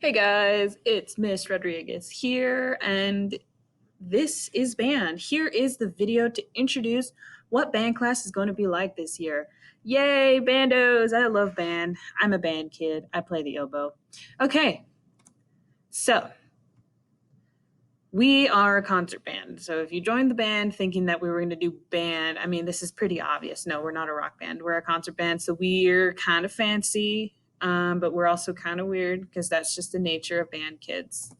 Hey guys, it's Miss Rodriguez here, and this is band. Here is the video to introduce what band class is going to be like this year. Yay, bandos! I love band. I'm a band kid. I play the oboe. Okay, so we are a concert band. So if you joined the band thinking that we were going to do band, I mean, this is pretty obvious. No, we're not a rock band. We're a concert band. So we're kind of fancy, but we're also kind of weird because that's just the nature of band kids.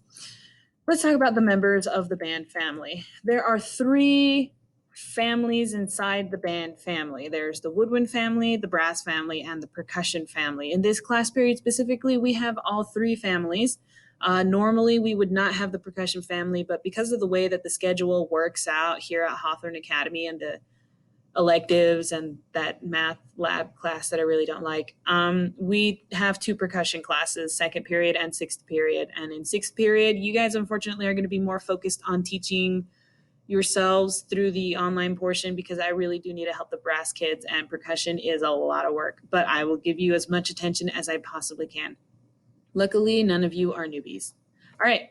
Let's talk about the members of the band family. There are three families inside the band family. There's the Woodwind family, the brass family, and the percussion family. In this class period specifically, we have all three families. Normally, we would not have the percussion family, but because of the way that the schedule works out here at Hawthorn Academy and the electives and that math lab class that I really don't like. We have two percussion classes, second period and sixth period. And in sixth period, you guys unfortunately are going to be more focused on teaching yourselves through the online portion because I really do need to help the brass kids, and percussion is a lot of work, but I will give you as much attention as I possibly can. Luckily, none of you are newbies. All right.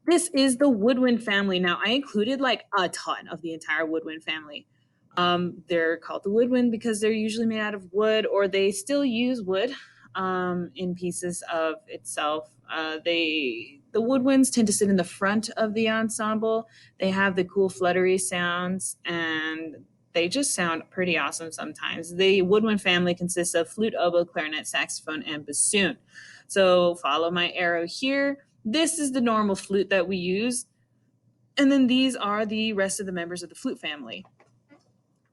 This is the Woodwind family. Now, I included like a ton of the entire Woodwind family. They're called the Woodwind because they're usually made out of wood, or they still use wood in pieces of itself. The woodwinds tend to sit in the front of the ensemble. They have the cool fluttery sounds, and they just sound pretty awesome sometimes. The Woodwind family consists of flute, oboe, clarinet, saxophone, and bassoon. So follow my arrow here. This is the normal flute that we use. And then these are the rest of the members of the flute family.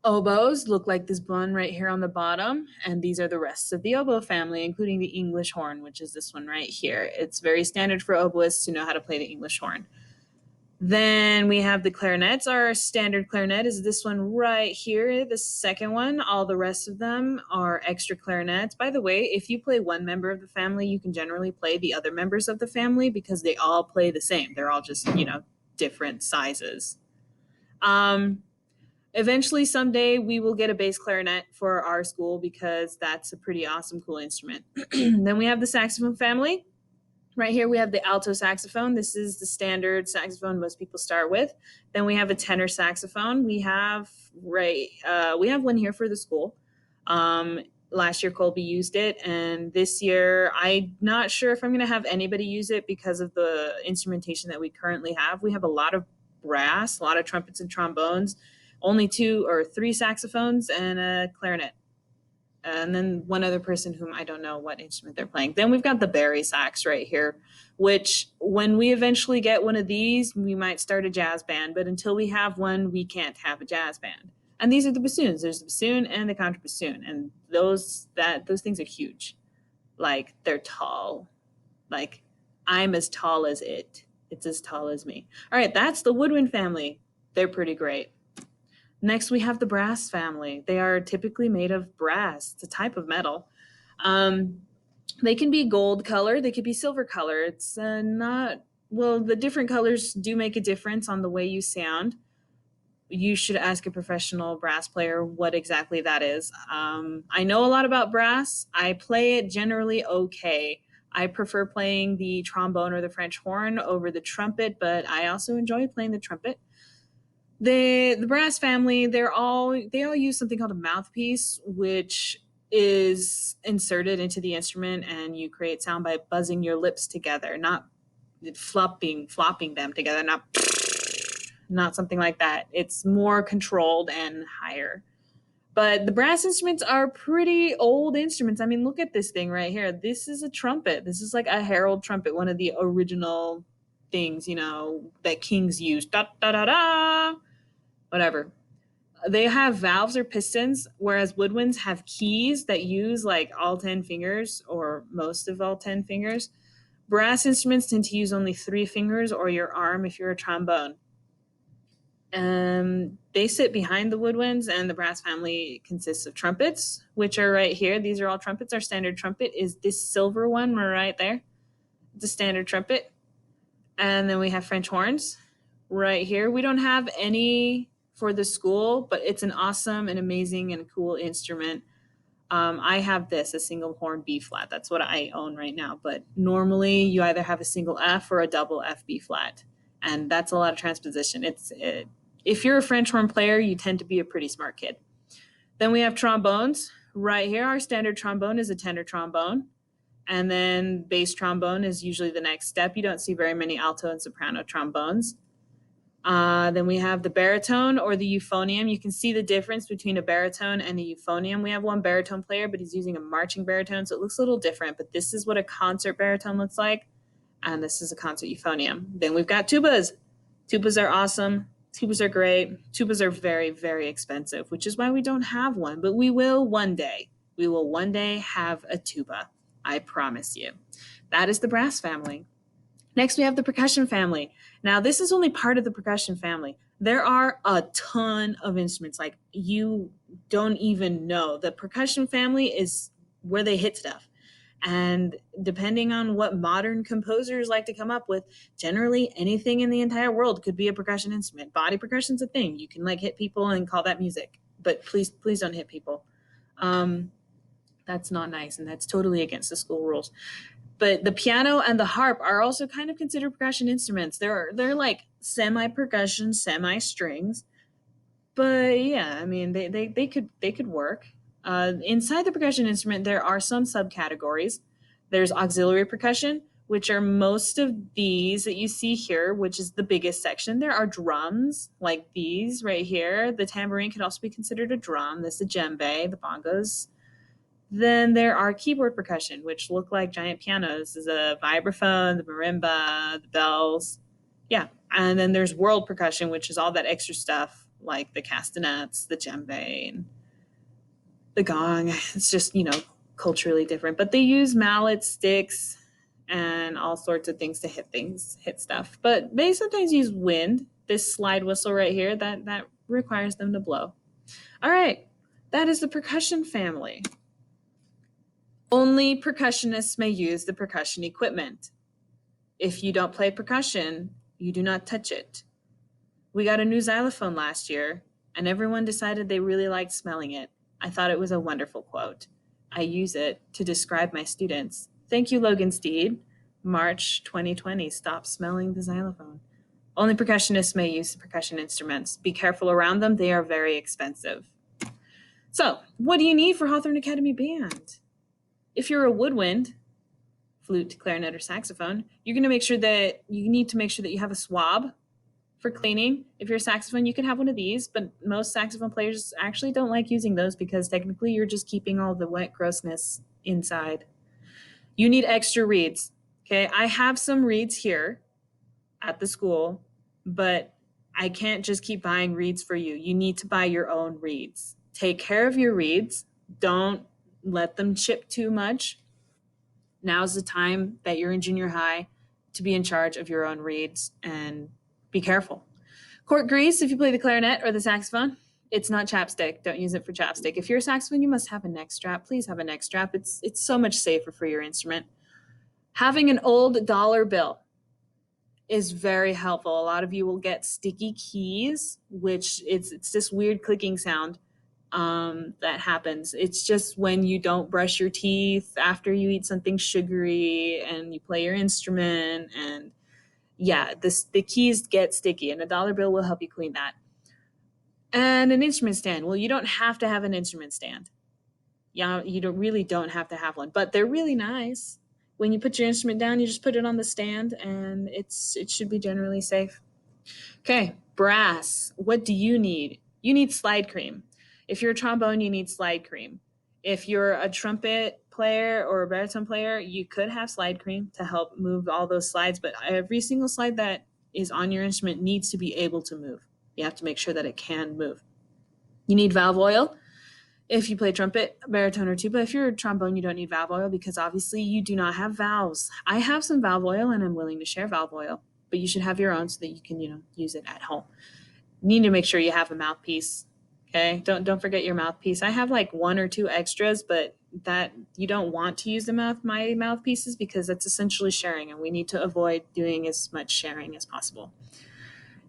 Oboes look like this bun right here on the bottom, and these are the rest of the oboe family, including the English horn, which is this one right here. It's very standard for oboists to know how to play the English horn. Then we have the clarinets. Our standard clarinet is this one right here, the second one. All the rest of them are extra clarinets. By the way, if you play one member of the family, you can generally play the other members of the family because they all play the same. They're all just, different sizes. Eventually, someday, we will get a bass clarinet for our school because that's a pretty awesome, cool instrument. Then we have the saxophone family. Right here, we have the alto saxophone. This is the standard saxophone most people start with. Then we have a tenor saxophone. We have one here for the school. Last year, Colby used it, and this year, I'm not sure if I'm going to have anybody use it because of the instrumentation that we currently have. We have a lot of brass, a lot of trumpets and trombones, only two or three saxophones, and a clarinet, and then one other person whom I don't know what instrument they're playing. Then we've got the bari sax right here, which when we eventually get one of these, we might start a jazz band, but until we have one, we can't have a jazz band. And these are the bassoons. There's the bassoon and the contrabassoon, and those things are huge. Like, they're tall. Like, I'm as tall as it. It's as tall as me. All right, that's the Woodwind family. They're pretty great. Next, we have the brass family. They are typically made of brass. It's a type of metal. Um, they can be gold color. They could be silver color. It's not, well, the different colors do make a difference on the way you sound. You should ask a professional brass player what exactly that is. I know a lot about brass. I play it generally okay. I prefer playing the trombone or the French horn over the trumpet, but I also enjoy playing the trumpet. The brass family, they all use something called a mouthpiece, which is inserted into the instrument, and you create sound by buzzing your lips together, not flopping them together, not something like that. It's more controlled and higher. But the brass instruments are pretty old instruments. I mean, look at this thing right here. This is a trumpet. This is like a herald trumpet, one of the original things, that kings used. Da da da da. Whatever. They have valves or pistons, whereas woodwinds have keys that use like all 10 fingers or most of all 10 fingers. Brass instruments tend to use only 3 fingers or your arm if you're a trombone. They sit behind the woodwinds, and the brass family consists of trumpets, which are right here. These are all trumpets. Our standard trumpet is this silver one right there. It's a standard trumpet. And then we have French horns right here. We don't have any for the school, but it's an awesome and amazing and cool instrument. I have this, a single horn B flat. That's what I own right now. But normally you either have a single F or a double F B flat. And that's a lot of transposition. If you're a French horn player, you tend to be a pretty smart kid. Then we have trombones. Right here, our standard trombone is a tenor trombone. And then bass trombone is usually the next step. You don't see very many alto and soprano trombones. Then we have the baritone or the euphonium. You can see the difference between a baritone and a euphonium. We have one baritone player, but he's using a marching baritone, so it looks a little different. But this is what a concert baritone looks like, and this is a concert euphonium. Then we've got tubas. Tubas are awesome. Tubas are great. Tubas are very, very expensive, which is why we don't have one, but we will one day. We will one day have a tuba. I promise you. That is the brass family. Next, we have the percussion family. Now, this is only part of the percussion family. There are a ton of instruments, like you don't even know. The percussion family is where they hit stuff. And depending on what modern composers like to come up with, generally anything in the entire world could be a percussion instrument. Body percussion's a thing. You can like hit people and call that music, but please don't hit people. That's not nice, and that's totally against the school rules. But the piano and the harp are also kind of considered percussion instruments. They're like semi-percussion, semi-strings. But yeah, I mean they could work. Inside the percussion instrument, there are some subcategories. There's auxiliary percussion, which are most of these that you see here, which is the biggest section. There are drums like these right here. The tambourine can also be considered a drum. This is a djembe, the bongos. Then there are keyboard percussion, which look like giant pianos. There's a vibraphone, the marimba, the bells. Yeah. And then there's world percussion, which is all that extra stuff like the castanets, the djembe, and the gong. It's just, culturally different. But they use mallets, sticks, and all sorts of things to hit stuff. But they sometimes use wind. This slide whistle right here, that requires them to blow. All right. That is the percussion family. Only percussionists may use the percussion equipment. If you don't play percussion, you do not touch it. We got a new xylophone last year, and everyone decided they really liked smelling it. I thought it was a wonderful quote. I use it to describe my students. Thank you, Logan Steed. March 2020, stop smelling the xylophone. Only percussionists may use the percussion instruments. Be careful around them. They are very expensive. So, what do you need for Hawthorn Academy Band? If you're a woodwind, flute, clarinet, or saxophone, you need to make sure that you have a swab for cleaning. If you're a saxophone, you can have one of these, but most saxophone players actually don't like using those because technically you're just keeping all the wet grossness inside. You need extra reeds. Okay, I have some reeds here at the school, but I can't just keep buying reeds for you. You need to buy your own reeds. Take care of your reeds. Don't let them chip too much. Now's the time that you're in junior high to be in charge of your own reeds, and be careful. Cork grease, if you play the clarinet or the saxophone, it's not chapstick. Don't use it for chapstick. If you're a saxophone, you must have a neck strap. Please have a neck strap. It's so much safer for your instrument. Having an old dollar bill is very helpful. A lot of you will get sticky keys, which it's this weird clicking sound that happens. It's just when you don't brush your teeth after you eat something sugary and you play your instrument, and yeah, the keys get sticky, and a dollar bill will help you clean that. And an instrument stand. Well, you don't have to have an instrument stand. Yeah, you don't have to have one, but they're really nice. When you put your instrument down, you just put it on the stand, and it should be generally safe. Okay, brass. What do you need? You need slide cream. If you're a trombone, you need slide cream. If you're a trumpet player or a baritone player, you could have slide cream to help move all those slides, but every single slide that is on your instrument needs to be able to move. You have to make sure that it can move. You need valve oil. If you play trumpet, baritone, or tuba. If you're a trombone, you don't need valve oil because obviously you do not have valves. I have some valve oil and I'm willing to share valve oil, but you should have your own so that you can, use it at home. You need to make sure you have a mouthpiece. Okay, don't forget your mouthpiece. I have like 1 or 2 extras, but that you don't want to use my mouthpieces because that's essentially sharing, and we need to avoid doing as much sharing as possible.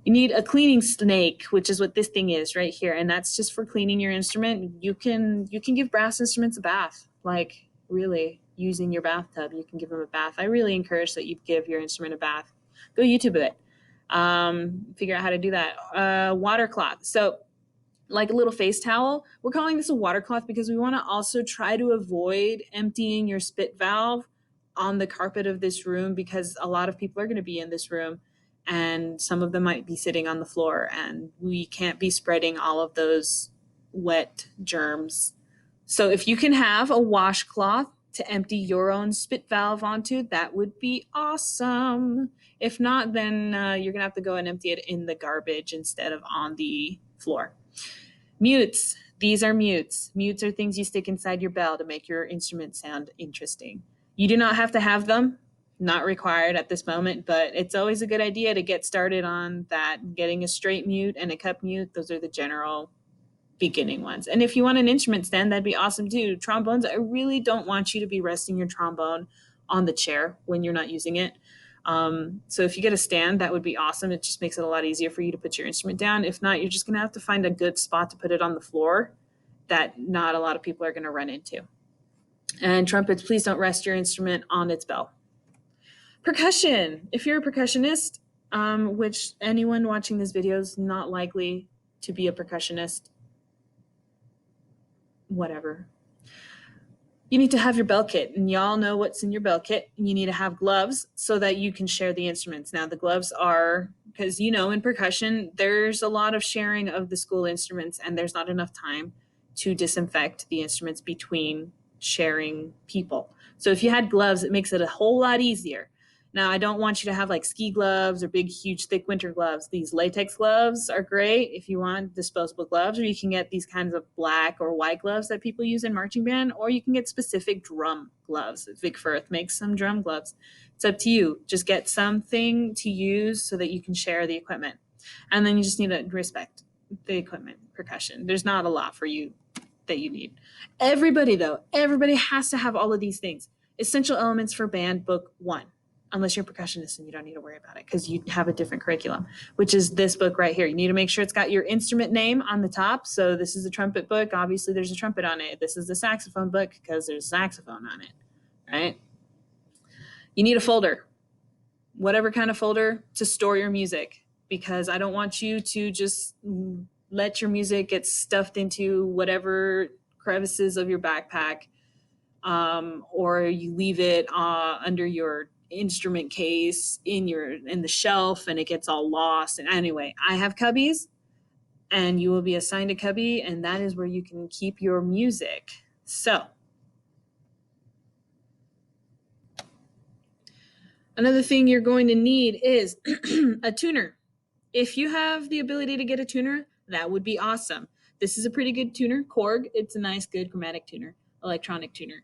You need a cleaning snake, which is what this thing is right here, and that's just for cleaning your instrument. You can give brass instruments a bath, like really using your bathtub. You can give them a bath. I really encourage that you give your instrument a bath. Go YouTube it. Figure out how to do that. Water cloth. So like a little face towel. We're calling this a water cloth because we want to also try to avoid emptying your spit valve on the carpet of this room, because a lot of people are going to be in this room and some of them might be sitting on the floor, and we can't be spreading all of those wet germs. So if you can have a washcloth to empty your own spit valve onto, that would be awesome. If not, then you're gonna have to go and empty it in the garbage instead of on the floor. Mutes. These are mutes. Mutes are things you stick inside your bell to make your instrument sound interesting. You do not have to have them, not required at this moment, but it's always a good idea to get started on that. Getting a straight mute and a cup mute, those are the general beginning ones. And if you want an instrument stand, that'd be awesome too. Trombones, I really don't want you to be resting your trombone on the chair when you're not using it. So if you get a stand, that would be awesome. It just makes it a lot easier for you to put your instrument down. If not, you're just going to have to find a good spot to put it on the floor that not a lot of people are going to run into. And trumpets, please don't rest your instrument on its bell. Percussion. If you're a percussionist, which anyone watching this video is not likely to be a percussionist, whatever. You need to have your bell kit, and y'all know what's in your bell kit. You need to have gloves so that you can share the instruments. Now, the gloves are, because in percussion, there's a lot of sharing of the school instruments, and there's not enough time to disinfect the instruments between sharing people. So if you had gloves, it makes it a whole lot easier. Now, I don't want you to have like ski gloves or big, huge, thick winter gloves. These latex gloves are great if you want disposable gloves, or you can get these kinds of black or white gloves that people use in marching band, or you can get specific drum gloves. Vic Firth makes some drum gloves. It's up to you. Just get something to use so that you can share the equipment. And then you just need to respect the equipment, percussion. There's not a lot for you that you need. Everybody has to have all of these things. Essential elements for band, book 1. Unless you're a percussionist and you don't need to worry about it because you have a different curriculum, which is this book right here. You need to make sure it's got your instrument name on the top. So this is a trumpet book. Obviously, there's a trumpet on it. This is the saxophone book because there's a saxophone on it, right? You need a folder, whatever kind of folder, to store your music, because I don't want you to just let your music get stuffed into whatever crevices of your backpack, or you leave it under your instrument case in the shelf and it gets all lost. And anyway, I have cubbies, and you will be assigned a cubby, and that is where you can keep your music. So another thing you're going to need is a tuner. If you have the ability to get a tuner, that would be awesome. This is a pretty good tuner, Korg. It's a nice, good chromatic tuner, electronic tuner.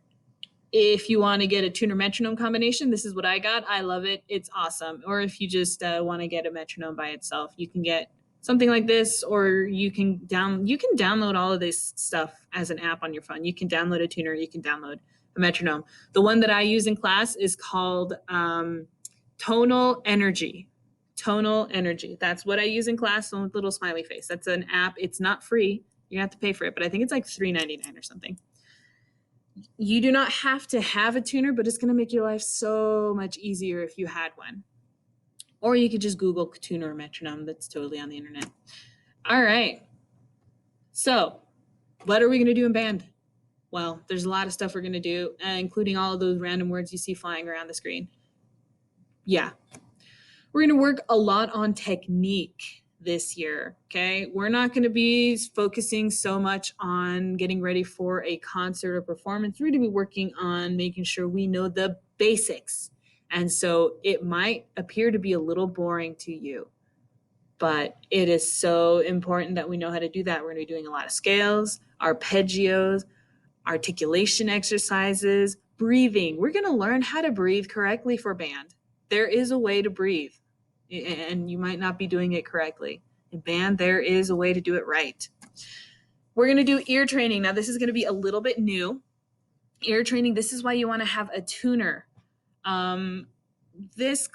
If you want to get a tuner metronome combination, this is what I got. I love it. It's awesome. Or if you just want to get a metronome by itself, you can get something like this, or you can download all of this stuff as an app on your phone. You can download a tuner, you can download a metronome. The one that I use in class is called Tonal Energy. Tonal Energy. That's what I use in class, with little smiley face. That's an app. It's not free. You have to pay for it, but I think it's like $3.99 or something. You do not have to have a tuner, but it's going to make your life so much easier if you had one. Or you could just Google tuner or metronome. That's totally on the internet. All right. So what are we going to do in band? Well, there's a lot of stuff we're going to do, including all of those random words you see flying around the screen. Yeah. We're going to work a lot on technique this year, okay? We're not going to be focusing so much on getting ready for a concert or performance. We're going to be working on making sure we know the basics. And so it might appear to be a little boring to you, but it is so important that we know how to do that. We're going to be doing a lot of scales, arpeggios, articulation exercises, breathing. We're going to learn how to breathe correctly for band. There is a way to breathe, and you might not be doing it correctly. In band, there is a way to do it right. We're going to do ear training. Now, this is going to be a little bit new. Ear training, this is why you want to have a tuner. this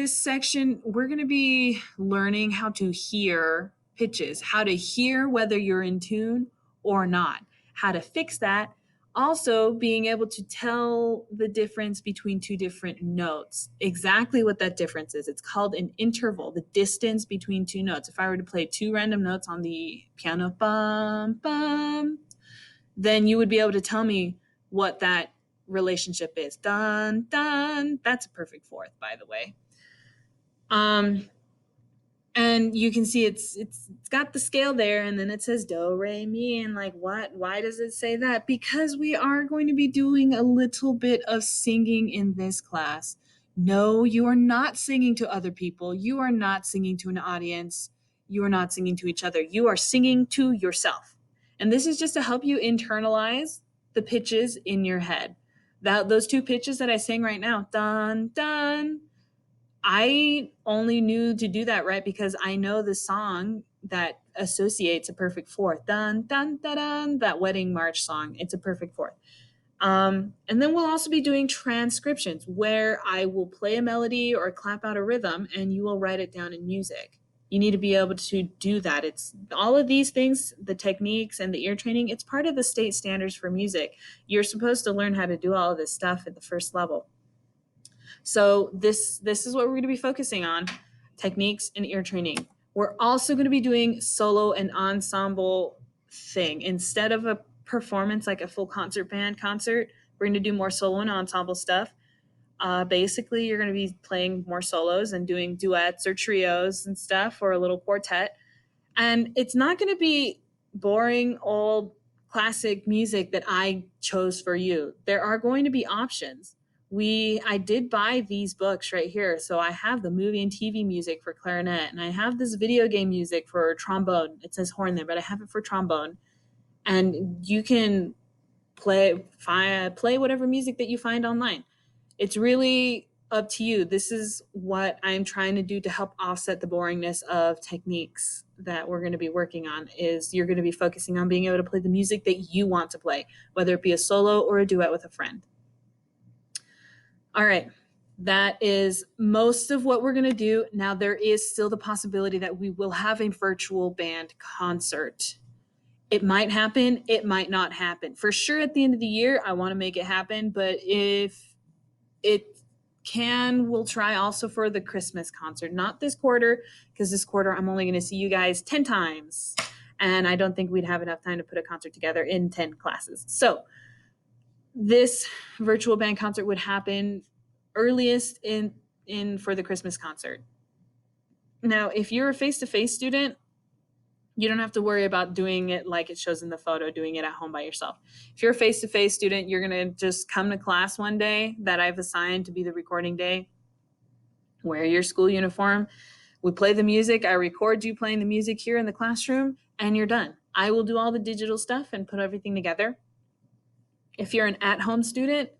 section, we're going to be learning how to hear pitches, how to hear whether you're in tune or not, how to fix that. Also, being able to tell the difference between two different notes, exactly what that difference is. It's called an interval, the distance between two notes. If I were to play two random notes on the piano, bum, bum, then you would be able to tell me what that relationship is. Dun, dun. That's a perfect fourth, by the way. And you can see it's got the scale there, and then it says do, re, mi, and like what? Why does it say that? Because we are going to be doing a little bit of singing in this class. No, you are not singing to other people. You are not singing to an audience. You are not singing to each other. You are singing to yourself. And this is just to help you internalize the pitches in your head. Those two pitches that I sing right now, dun, dun, I only knew to do that right because I know the song that associates a perfect fourth. Dun, dun, dun, dun, that wedding march song. It's a perfect fourth. And then we'll also be doing transcriptions where I will play a melody or clap out a rhythm and you will write it down in music. You need to be able to do that. It's all of these things, the techniques and the ear training, it's part of the state standards for music. You're supposed to learn how to do all of this stuff at the first level. So this is what we're going to be focusing on, techniques and ear training. We're also going to be doing solo and ensemble thing. Instead of a performance like a full concert band concert, we're going to do more solo and ensemble stuff. Basically, you're going to be playing more solos and doing duets or trios and stuff, or a little quartet. And it's not going to be boring old classic music that I chose for you. There are going to be options. I did buy these books right here. So I have the movie and TV music for clarinet, and I have this video game music for trombone. It says horn there, but I have it for trombone. And you can play whatever music that you find online. It's really up to you. This is what I'm trying to do to help offset the boringness of techniques that we're going to be working on. Is you're going to be focusing on being able to play the music that you want to play, whether it be a solo or a duet with a friend. All right, that is most of what we're going to do. Now, there is still the possibility that we will have a virtual band concert. It might happen, it might not happen. For sure, at the end of the year, I want to make it happen, but if it can, we'll try also for the Christmas concert. Not this quarter, because this quarter I'm only going to see you guys 10 times, and I don't think we'd have enough time to put a concert together in 10 classes. So this virtual band concert would happen earliest in for the Christmas concert. Now, if you're a face-to-face student, you don't have to worry about doing it like it shows in the photo, doing it at home by yourself. If you're a face-to-face student, you're going to just come to class one day that I've assigned to be the recording day, wear your school uniform, we play the music, I record you playing the music here in the classroom, and you're done. I will do all the digital stuff and put everything together. If you're an at-home student,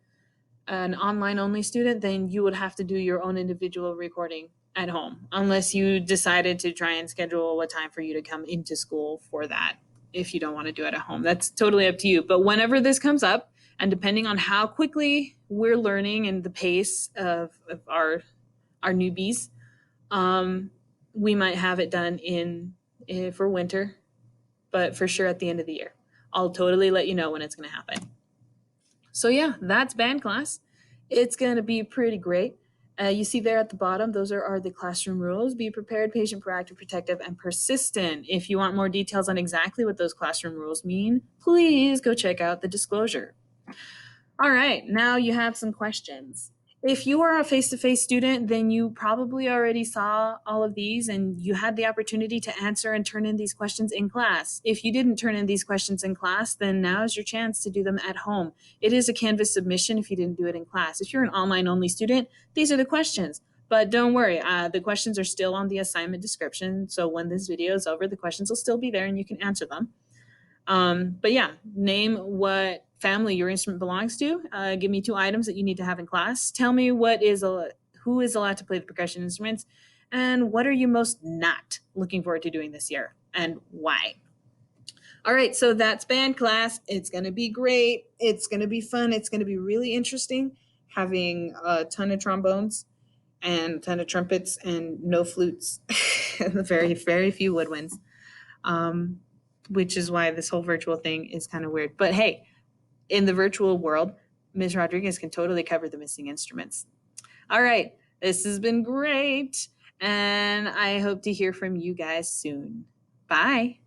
an online-only student, then you would have to do your own individual recording at home, unless you decided to try and schedule a time for you to come into school for that. If you don't want to do it at home, that's totally up to you. But whenever this comes up, and depending on how quickly we're learning and the pace of our newbies, we might have it done for winter, but for sure at the end of the year. I'll totally let you know when it's going to happen. So yeah, that's band class. It's going to be pretty great. You see there at the bottom, those are the classroom rules. Be prepared, patient, proactive, protective, and persistent. If you want more details on exactly what those classroom rules mean, please go check out the disclosure. All right, now you have some questions. If you are a face-to-face student, then you probably already saw all of these and you had the opportunity to answer and turn in these questions in class. If you didn't turn in these questions in class, then now is your chance to do them at home. It is a Canvas submission if you didn't do it in class. If you're an online-only student, these are the questions. But don't worry, the questions are still on the assignment description. So when this video is over, the questions will still be there and you can answer them. But yeah, name what family your instrument belongs to. Give me 2 items that you need to have in class. Tell me who is allowed to play the percussion instruments, and what are you most not looking forward to doing this year, and why? All right, so that's band class. It's going to be great. It's going to be fun. It's going to be really interesting having a ton of trombones and a ton of trumpets and no flutes, and very, very few woodwinds, which is why this whole virtual thing is kind of weird. But hey, in the virtual world, Ms. Rodriguez can totally cover the missing instruments. All right, this has been great, and I hope to hear from you guys soon. Bye.